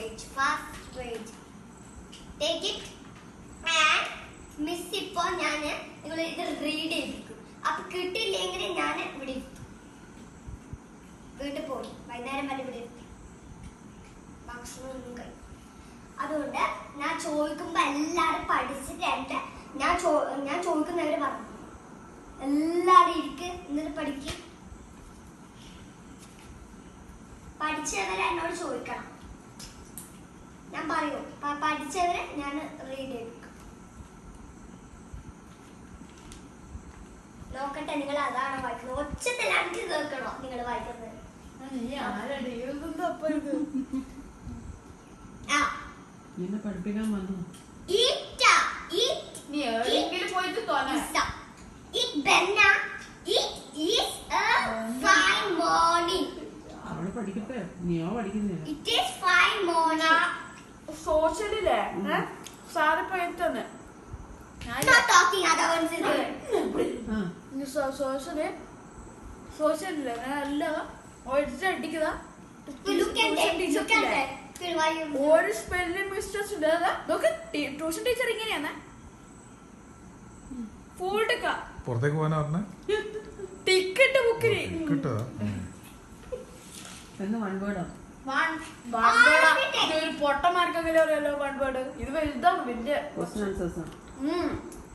page. First page. Take it and miss ഇപ്പോൾ ഞാൻ നിങ്ങൾ ഇത് റീഡ് ചെയ്യിപ്പിക്കും. അപ്പൊ കിട്ടിയില്ലെങ്കിൽ ഞാൻ ഇവിടെ വീട്ടിൽ പോയി വൈകുന്നേരം വരെ ഇവിടെ ഭക്ഷണം ഒന്നും കഴിക്കും. അതുകൊണ്ട് ഞാൻ ചോദിക്കുമ്പോ എല്ലാരും പഠിച്ചിട്ട് ഞാൻ ചോദിക്കുന്നവര് പറഞ്ഞു എല്ലാരും ഇരിക്ക് എന്നിട്ട് പഠിക്കും. പഠിച്ചവരെ എന്നോട് ചോദിക്കണം. ഞാൻ പറയൂ പഠിച്ചവരെ ഞാൻ റീഡ് ചെയ്യും. നോക്കട്ടെ നിങ്ങൾ അതാണോ വായിക്കുന്നത്? ഒച്ചത്തിൽ എനിക്ക് കേൾക്കണോ നിങ്ങൾ വായിക്കുന്നത്? പഠിപ്പിക്കാൻ വന്നു. അവള് പഠിക്കട്ടെ, നീയോ പഠിക്കുന്നില്ല. സോഷ്യലില്ലേ സാറിപ്പോ എത്തന്നെ സോഷ്യലില്ലേ നല്ല ഒറ്റടിക്കുക ഒരു സ്പെല്ലിംഗ് മിസ്റ്റേക്സ് ഉണ്ട്. ട്യൂഷൻ ടീച്ചർ ഇങ്ങനെയാണ് ഫുൾ ടിക്ക പുറത്തേക്ക് പോകാനാ പറഞ്ഞേ. ടിക്കറ്റ് ബുക്കിന് പൊട്ടന്മാർക്കെങ്കിലും അറിയാലോ വൺ വേർഡ്. ഇത് വലുതാണ് വലിയ